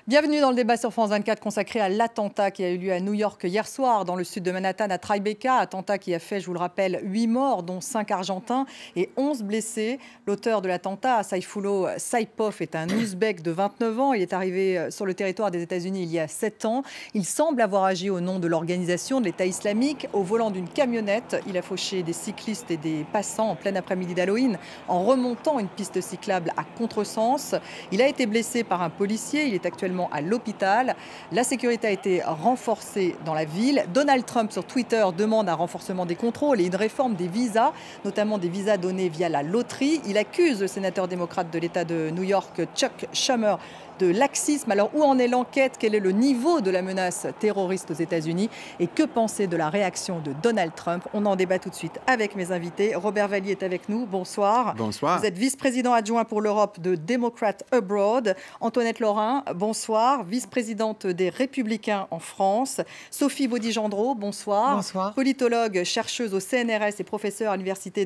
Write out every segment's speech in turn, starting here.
Bienvenue dans le débat sur France 24 consacré à l'attentat qui a eu lieu à New York hier soir, dans le sud de Manhattan, à Tribeca. Attentat qui a fait, je vous le rappelle, 8 morts, dont 5 Argentins et 11 blessés. L'auteur de l'attentat, Sayfullo Saipov, est un Ouzbek de 29 ans. Il est arrivé sur le territoire des États-Unis il y a 7 ans. Il semble avoir agi au nom de l'organisation de l'État islamique. Au volant d'une camionnette, il a fauché des cyclistes et des passants en plein après-midi d'Halloween en remontant une piste cyclable à contresens. Il a été blessé par un policier. Il est actuellement à l'hôpital. La sécurité a été renforcée dans la ville. Donald Trump sur Twitter demande un renforcement des contrôles et une réforme des visas, notamment des visas donnés via la loterie. Il accuse le sénateur démocrate de l'État de New York, Chuck Schumer, de laxisme. Alors où en est l'enquête? Quel est le niveau de la menace terroriste aux États-Unis? Et que penser de la réaction de Donald Trump? On en débat tout de suite avec mes invités. Robert Valli est avec nous. Bonsoir. Bonsoir. Vous êtes vice-président adjoint pour l'Europe de Democrat Abroad. Antoinette Laurin, bonsoir. Vice-présidente des Républicains en France. Sophie Baudy-Gendreau, bonsoir. Bonsoir. Politologue, chercheuse au CNRS et professeure à l'université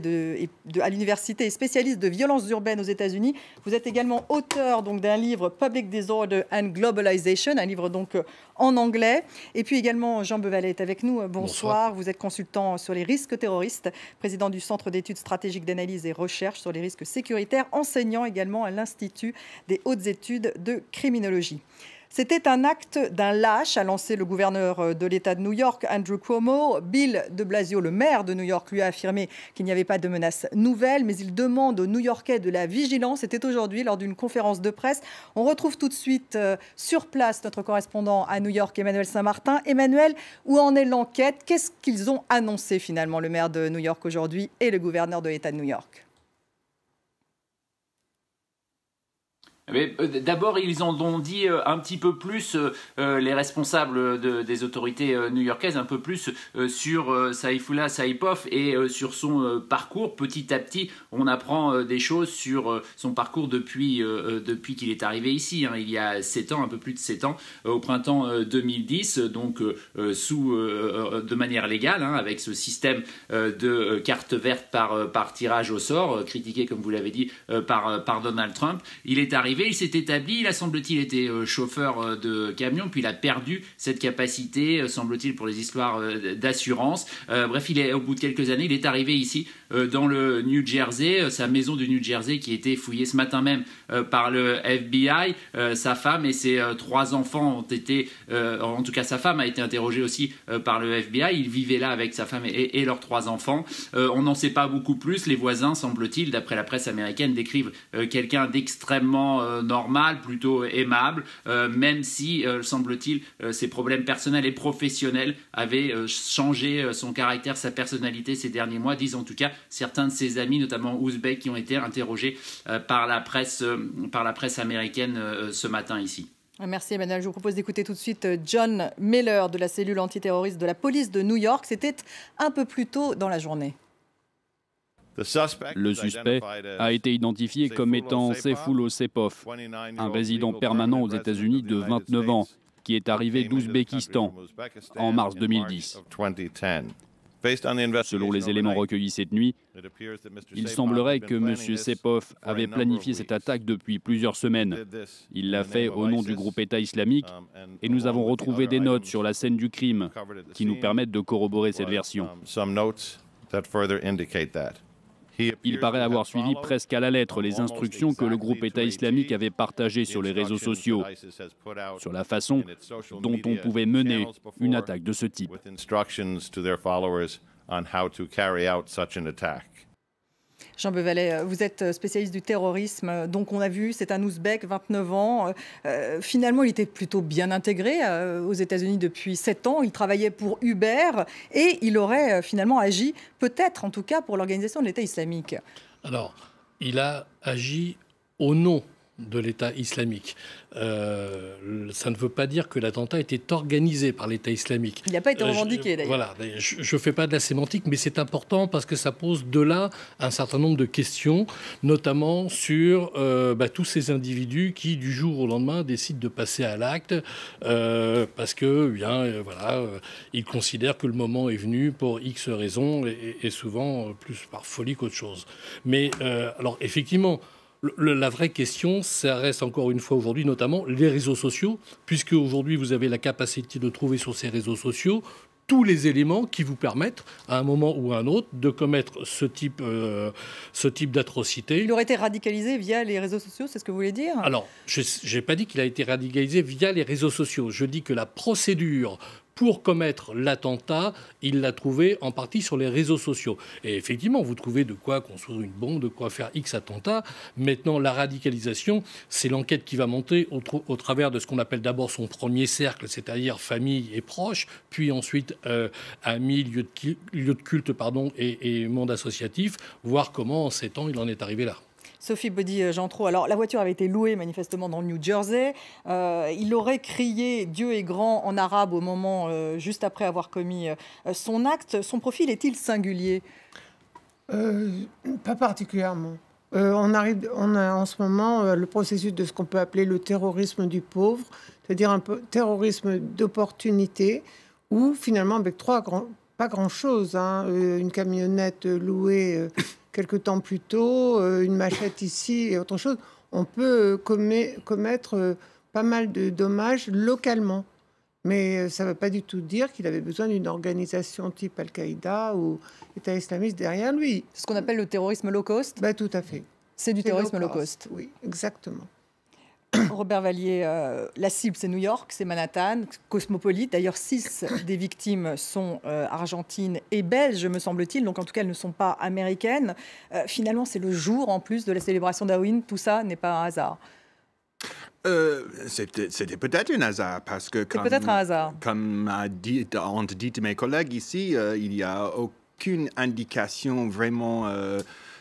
et spécialiste de violences urbaines aux États-Unis. Vous êtes également auteur d'un livre Public Disorder and Globalization, un livre donc en anglais. Et puis également Jean Bevalet est avec nous. Bonsoir. Vous êtes consultant sur les risques terroristes, président du Centre d'études stratégiques d'analyse et recherche sur les risques sécuritaires, enseignant également à l'Institut des hautes études de criminologie. C'était un acte d'un lâche, a lancé le gouverneur de l'État de New York, Andrew Cuomo. Bill de Blasio, le maire de New York, lui a affirmé qu'il n'y avait pas de menace nouvelle, mais il demande aux New-Yorkais de la vigilance. C'était aujourd'hui lors d'une conférence de presse. On retrouve tout de suite sur place notre correspondant à New York, Emmanuel Saint-Martin. Emmanuel, où en est l'enquête? Qu'est-ce qu'ils ont annoncé finalement, le maire de New York aujourd'hui et le gouverneur de l'État de New York? D'abord, ils en ont dit un petit peu plus, les responsables des autorités new-yorkaises, un peu plus sur Sayfullo Saipov et sur son parcours. Petit à petit, on apprend des choses sur son parcours depuis qu'il est arrivé ici, il y a 7 ans, un peu plus de 7 ans, au printemps 2010, donc de manière légale, avec ce système de carte verte par tirage au sort, critiqué, comme vous l'avez dit, par Donald Trump. Il est arrivé, il s'est établi, il a semble-t-il été chauffeur de camion, puis il a perdu cette capacité, semble-t-il, pour les histoires d'assurance. Bref, au bout de quelques années, il est arrivé ici, dans le New Jersey, sa maison du New Jersey qui a été fouillée ce matin même par le FBI. Sa femme et ses 3 enfants ont été, en tout cas sa femme a été interrogée aussi par le FBI. Il vivait là avec sa femme et leurs 3 enfants. On n'en sait pas beaucoup plus. Les voisins, semble-t-il, d'après la presse américaine, décrivent quelqu'un d'extrêmement normal, plutôt aimable, même si, semble-t-il, ses problèmes personnels et professionnels avaient changé son caractère, sa personnalité ces derniers mois, disent en tout cas certains de ses amis, notamment ouzbeks, qui ont été interrogés par la presse américaine ce matin ici. Merci Emmanuel. Je vous propose d'écouter tout de suite John Miller de la cellule antiterroriste de la police de New York. C'était un peu plus tôt dans la journée. Le suspect a été identifié comme étant Sayfullo Saipov, un résident permanent aux États-Unis de 29 ans, qui est arrivé d'Ouzbékistan en mars 2010. Selon les éléments recueillis cette nuit, il semblerait que M. Saipov avait planifié cette attaque depuis plusieurs semaines. Il l'a fait au nom du groupe État islamique et nous avons retrouvé des notes sur la scène du crime qui nous permettent de corroborer cette version. Il paraît avoir suivi presque à la lettre les instructions que le groupe État islamique avait partagées sur les réseaux sociaux, sur la façon dont on pouvait mener une attaque de ce type. Jean Bevalet, vous êtes spécialiste du terrorisme, donc on a vu, c'est un Ouzbek, 29 ans. Finalement, il était plutôt bien intégré aux États-Unis depuis 7 ans. Il travaillait pour Uber et il aurait finalement agi, peut-être en tout cas, pour l'organisation de l'État islamique. Alors, il a agi au nom de l'État islamique. Ça ne veut pas dire que l'attentat était organisé par l'État islamique. Il n'a pas été revendiqué d'ailleurs. Voilà, je ne fais pas de la sémantique, mais c'est important parce que ça pose de là un certain nombre de questions, notamment sur tous ces individus qui, du jour au lendemain, décident de passer à l'acte parce que, ils considèrent que le moment est venu pour X raisons et souvent plus par folie qu'autre chose. Mais alors, effectivement, La vraie question, ça reste encore une fois aujourd'hui notamment les réseaux sociaux, puisque aujourd'hui vous avez la capacité de trouver sur ces réseaux sociaux tous les éléments qui vous permettent, à un moment ou à un autre, de commettre ce type d'atrocité. Il aurait été radicalisé via les réseaux sociaux, c'est ce que vous voulez dire? Alors, je n'ai pas dit qu'il a été radicalisé via les réseaux sociaux. Je dis que la procédure pour commettre l'attentat, il l'a trouvé en partie sur les réseaux sociaux. Et effectivement, vous trouvez de quoi construire une bombe, de quoi faire X attentats. Maintenant, la radicalisation, c'est l'enquête qui va monter au travers de ce qu'on appelle d'abord son premier cercle, c'est-à-dire famille et proches, puis ensuite amis, lieux de culte et monde associatif, voir comment en 7 ans il en est arrivé là. Sophie Baudy-Gentrot, alors la voiture avait été louée manifestement dans le New Jersey. Il aurait crié « Dieu est grand » en arabe au moment, juste après avoir commis son acte. Son profil est-il singulier? Pas particulièrement. On a en ce moment le processus de ce qu'on peut appeler le terrorisme du pauvre, c'est-à-dire un terrorisme d'opportunité, où finalement, avec pas grand-chose, une camionnette louée quelque temps plus tôt, une machette ici et autre chose, on peut commettre pas mal de dommages localement. Mais ça ne veut pas du tout dire qu'il avait besoin d'une organisation type Al-Qaïda ou État islamiste derrière lui. C'est ce qu'on appelle le terrorisme low cost? Tout à fait. C'est du terrorisme low cost. Oui, exactement. Robert Vallier, la cible, c'est New York, c'est Manhattan, cosmopolite. D'ailleurs, 6 des victimes sont argentines et belges, me semble-t-il. Donc, en tout cas, elles ne sont pas américaines. Finalement, c'est le jour, en plus, de la célébration d'Halloween. Tout ça n'est pas un hasard. C'était peut-être un hasard, parce que, peut-être un hasard. Comme ont dit mes collègues ici, il n'y a aucune indication vraiment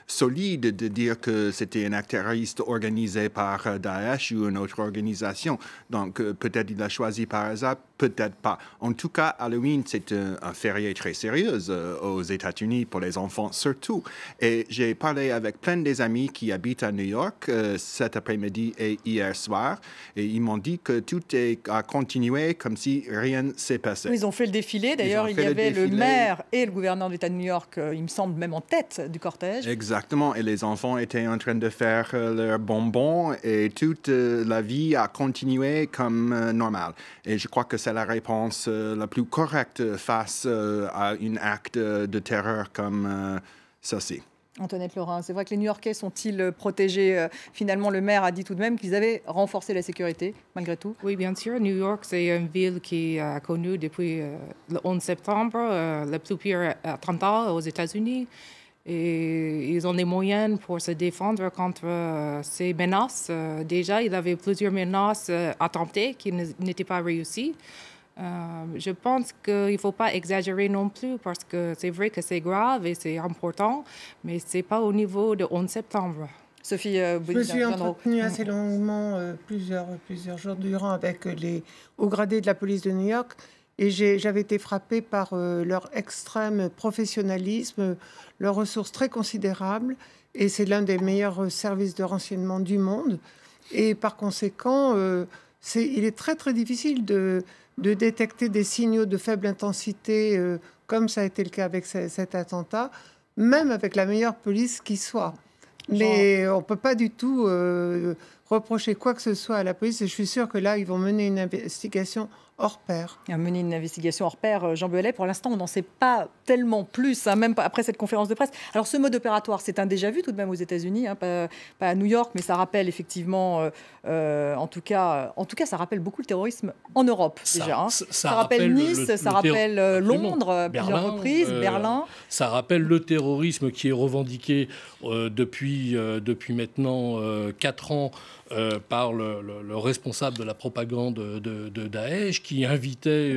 solide de dire que c'était un acte terroriste organisé par Daesh ou une autre organisation. Donc, peut-être il a choisi par hasard, peut-être pas. En tout cas, Halloween, c'est un férié très sérieux aux États-Unis, pour les enfants surtout. Et j'ai parlé avec plein des amis qui habitent à New York cet après-midi et hier soir. Et ils m'ont dit que tout a continué comme si rien ne s'est passé. Ils ont fait le défilé. D'ailleurs, il y avait le maire et le gouverneur de l'État de New York, il me semble, même en tête du cortège. Exactement. Et les enfants étaient en train de faire leurs bonbons et toute la vie a continué comme normal. Et je crois que c'est la réponse la plus correcte face à un acte de terreur comme ceci. Antoinette Laurin, c'est vrai que les New-Yorkais sont-ils protégés? Finalement, le maire a dit tout de même qu'ils avaient renforcé la sécurité, malgré tout. Oui, bien sûr. New York, c'est une ville qui a connu depuis le 11 septembre le plus pire attentat aux États-Unis. Et ils ont les moyens pour se défendre contre ces menaces. Déjà, il y avait plusieurs menaces attentées qui n'étaient pas réussies. Je pense qu'il ne faut pas exagérer non plus, parce que c'est vrai que c'est grave et c'est important, mais ce n'est pas au niveau de 11 septembre. Sophie Je me suis entretenue assez longuement plusieurs jours durant avec les hauts gradés de la police de New York, et j'avais été frappée par leur extrême professionnalisme, leurs ressources très considérables, et c'est l'un des meilleurs services de renseignement du monde. Et par conséquent, il est très très difficile de détecter des signaux de faible intensité, comme ça a été le cas avec cet attentat, même avec la meilleure police qui soit. Mais on ne peut pas du tout reprocher quoi que ce soit à la police, et je suis sûre que là, ils vont mener une investigation hors pair. Mener une investigation hors pair, Jean Boelet. Pour l'instant, on n'en sait pas tellement plus, même après cette conférence de presse. Alors, ce mode opératoire, c'est un déjà-vu tout de même aux États-Unis, pas à New York, mais ça rappelle effectivement, en tout cas, ça rappelle beaucoup le terrorisme en Europe, déjà. Ça rappelle Nice, ça rappelle Londres, plusieurs reprises, Berlin. Ça rappelle le terrorisme qui est revendiqué depuis maintenant 4 ans par le responsable de la propagande de Daesh, qui invitait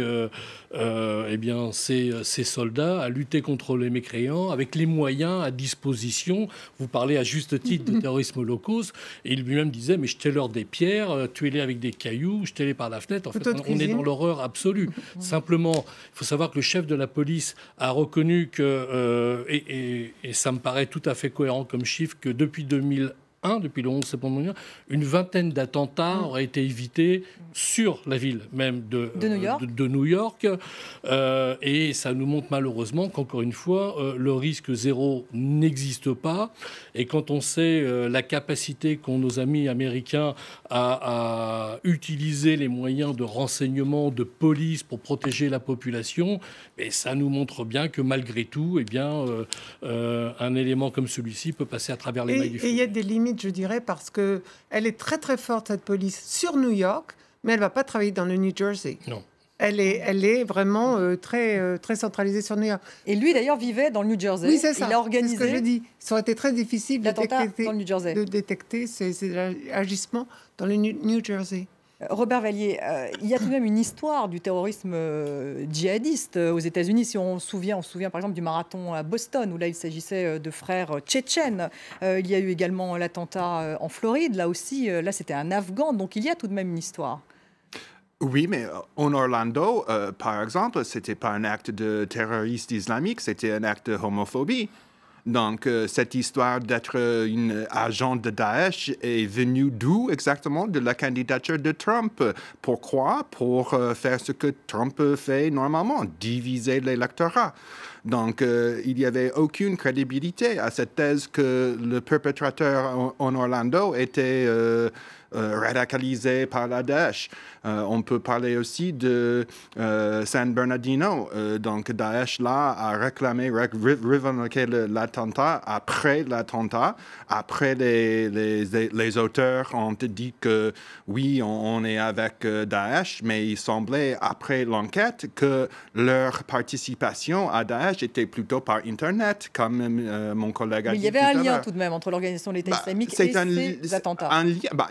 ses soldats à lutter contre les mécréants avec les moyens à disposition. Vous parlez à juste titre de terrorisme holocauste, et il lui-même disait, mais jetez-leur des pierres, tuez-les avec des cailloux, jetez-les par la fenêtre. En fait, on est dans l'horreur absolue. Simplement, il faut savoir que le chef de la police a reconnu que, et ça me paraît tout à fait cohérent comme chiffre, que depuis 2001, depuis le 11 septembre, une vingtaine d'attentats auraient été évités sur la ville même de New York. Et ça nous montre malheureusement qu'encore une fois, le risque zéro n'existe pas. Et quand on sait la capacité qu'ont nos amis américains à utiliser les moyens de renseignement, de police pour protéger la population, et ça nous montre bien que malgré tout, eh bien, un élément comme celui-ci peut passer à travers les mailles du filet. Et il y a des limites, je dirais, parce qu'elle est très très forte, cette police, sur New York, mais elle ne va pas travailler dans le New Jersey. Non. Elle est vraiment très centralisée sur New York. Et lui, d'ailleurs, vivait dans le New Jersey. Oui, c'est ça. Il a organisé... C'est ce que je dis. Ça aurait été très difficile de détecter ces agissements dans le New Jersey. Robert Vallier, il y a tout de même une histoire du terrorisme djihadiste aux États-Unis. Si on se souvient par exemple du marathon à Boston, où là il s'agissait de frères tchétchènes. Il y a eu également l'attentat en Floride, là aussi, là c'était un Afghan. Donc il y a tout de même une histoire. Oui, mais en Orlando, par exemple, ce n'était pas un acte de terroriste islamique, c'était un acte de homophobie. Donc, cette histoire d'être une agent de Daesh est venue d'où exactement? De la candidature de Trump. Pourquoi? Pour faire ce que Trump fait normalement, diviser l'électorat. Donc, il n'y avait aucune crédibilité à cette thèse que le perpétrateur en Orlando était radicalisé par la Daesh. On peut parler aussi de San Bernardino. Donc, Daesh, là, a réclamé, revendiqué l'attentat. Après l'attentat, après les auteurs ont dit que oui, on est avec Daesh, mais il semblait, après l'enquête, que leur participation à Daesh était plutôt par Internet, comme mon collègue a dit. Mais il y avait un lien tout de même entre l'organisation de l'État islamique et ces attentats.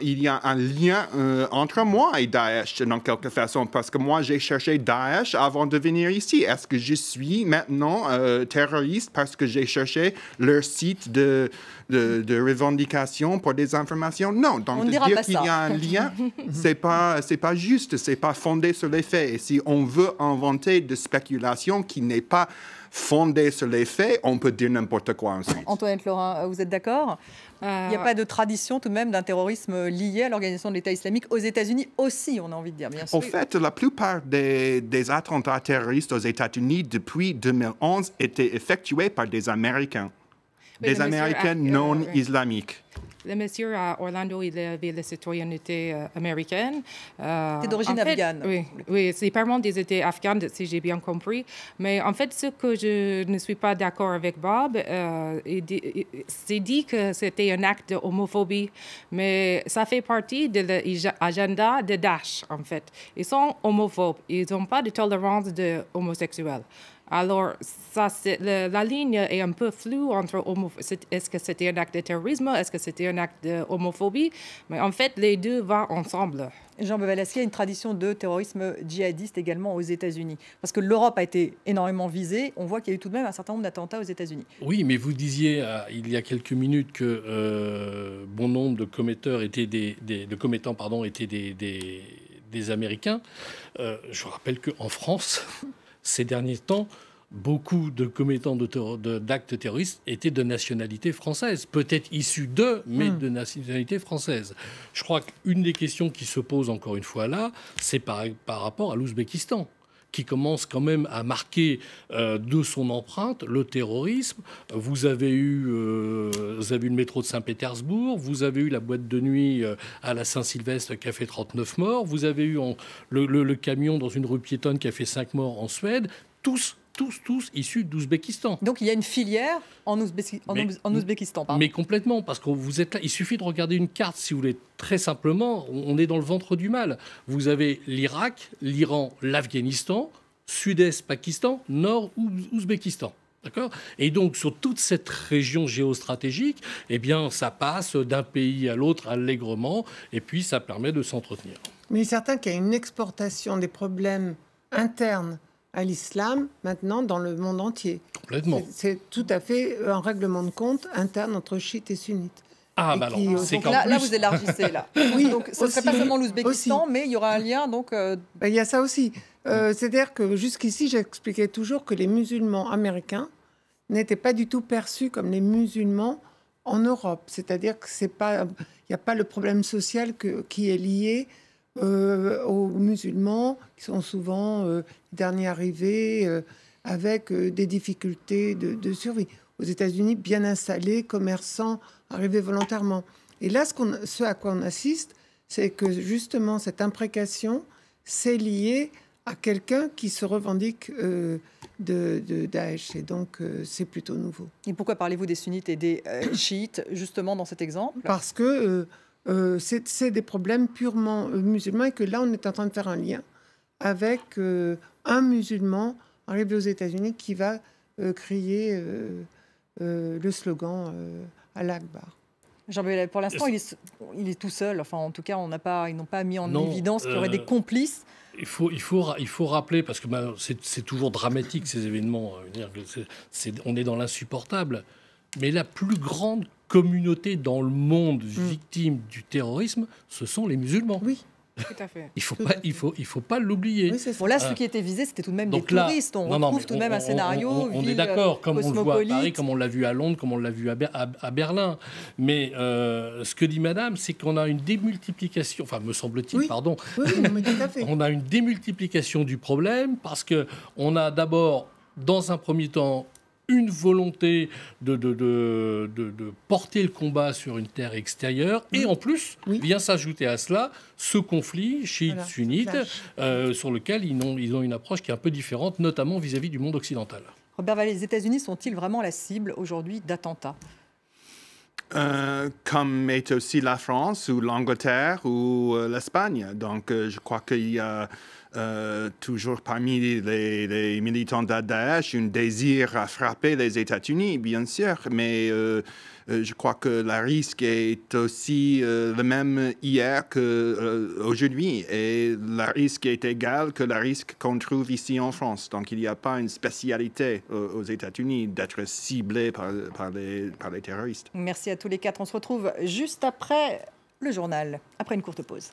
Il y a un lien entre moi et Daesh, dans quelque façon, parce que moi, j'ai cherché Daesh avant de venir ici. Est-ce que je suis maintenant terroriste parce que j'ai cherché leur site de revendication pour des informations? Non. Donc, dire qu'il y a un lien, c'est pas juste, c'est pas fondé sur les faits. Et si on veut inventer de spéculation qui n'est pas fondée sur les faits, on peut dire n'importe quoi ensuite. Antoinette Laurin, vous êtes d'accord? Il n'y a pas de tradition tout de même d'un terrorisme lié à l'organisation de l'État islamique aux États-Unis aussi, on a envie de dire, bien sûr. En fait, la plupart des attentats terroristes aux États-Unis depuis 2011 étaient effectués par des Américains. Des Américains non islamiques. Le monsieur à Orlando, il avait la citoyenneté américaine. C'est d'origine afghane. Oui, c'est vraiment des étés afghans, si j'ai bien compris. Mais en fait, ce que je ne suis pas d'accord avec Bob, c'est dit que c'était un acte de homophobie, mais ça fait partie de l'agenda de Daesh, en fait. Ils sont homophobes. Ils n'ont pas de tolérance de homosexuels. Alors, la ligne est un peu floue entre est-ce que c'était un acte de terrorisme, est-ce que c'était un acte de homophobie, mais en fait, les deux vont ensemble. Jean Beval, est-ce qu'il y a une tradition de terrorisme djihadiste également aux États-Unis? Parce que l'Europe a été énormément visée. On voit qu'il y a eu tout de même un certain nombre d'attentats aux États-Unis. Oui, mais vous disiez il y a quelques minutes que bon nombre de commettants étaient des Américains. Je rappelle qu'en France, ces derniers temps, beaucoup de commettants d'actes terroristes étaient de nationalité française, peut-être issus d'eux, mais de nationalité française. Je crois qu'une des questions qui se pose encore une fois là, c'est par rapport à l'Ouzbékistan, qui commence quand même à marquer de son empreinte le terrorisme. Vous avez eu le métro de Saint-Pétersbourg, vous avez eu la boîte de nuit à la Saint-Sylvestre qui a fait 39 morts, vous avez eu le camion dans une rue piétonne qui a fait 5 morts en Suède, tous issus d'Ouzbékistan. Donc il y a une filière en Ouzbékistan. Mais complètement, parce que vous êtes là. Il suffit de regarder une carte, si vous voulez, très simplement. On est dans le ventre du mal. Vous avez l'Irak, l'Iran, l'Afghanistan, sud-est Pakistan, nord Ouzbékistan. D'accord ? Et donc, sur toute cette région géostratégique, eh bien, ça passe d'un pays à l'autre allègrement, et puis ça permet de s'entretenir. Mais il est certain qu'il y a une exportation des problèmes internes à l'islam, maintenant, dans le monde entier. Complètement. C'est tout à fait un règlement de compte interne entre chiites et sunnites. Ah, bah alors, c'est donc là, vous élargissez, là. Oui, donc ce ne serait pas seulement l'Ouzbékistan, mais il y aura un lien, donc... Il y a ça aussi. C'est-à-dire que jusqu'ici, j'expliquais toujours que les musulmans américains n'étaient pas du tout perçus comme les musulmans en Europe. C'est-à-dire qu'il n'y a pas le problème social qui est lié aux musulmans, qui sont souvent derniers arrivés, avec des difficultés de survie. Aux États-Unis, bien installés, commerçants, arrivés volontairement. Et là, ce à quoi on assiste, c'est que justement, cette imprécation, c'est lié à quelqu'un qui se revendique de Daesh. Et donc, c'est plutôt nouveau. Et pourquoi parlez-vous des sunnites et des chiites, justement, dans cet exemple? Parce que c'est des problèmes purement musulmans et que là, on est en train de faire un lien avec un musulman arrivé aux États-Unis qui va crier le slogan Allah Akbar. Jean-Baptiste, pour l'instant, il est tout seul. Enfin, en tout cas, ils n'ont pas mis en évidence qu'il y aurait des complices. Il faut rappeler, parce que c'est toujours dramatique ces événements, on est dans l'insupportable, mais la plus grande communauté dans le monde victime du terrorisme, ce sont les musulmans. Oui. Tout à fait. Il faut pas l'oublier. Oui, bon, là, ceux qui étaient visés, c'était tout de même des touristes. On retrouve tout de même un scénario. On est d'accord, comme on le voit à Paris, comme on l'a vu à Londres, comme on l'a vu à Berlin. Mais ce que dit Madame, c'est qu'on a une démultiplication, enfin, me semble-t-il, pardon. Oui, mais tout à fait. On a une démultiplication du problème parce qu'on a d'abord, dans un premier temps, une volonté de porter le combat sur une terre extérieure. Et en plus, vient s'ajouter à cela ce conflit chiite-sunnite sur lequel ils ont une approche qui est un peu différente, notamment vis-à-vis du monde occidental. Robert Vallée, les États-Unis sont-ils vraiment la cible aujourd'hui d'attentats? Comme est aussi la France ou l'Angleterre ou l'Espagne. Donc, je crois qu'il y a toujours parmi les militants de Daesh un désir à frapper les États-Unis, bien sûr, mais je crois que le risque est aussi le même hier qu'aujourd'hui, et le risque est égal que le risque qu'on trouve ici en France. Donc, il n'y a pas une spécialité aux États-Unis d'être ciblé par les terroristes. Merci à tous les quatre. On se retrouve juste après le journal, après une courte pause.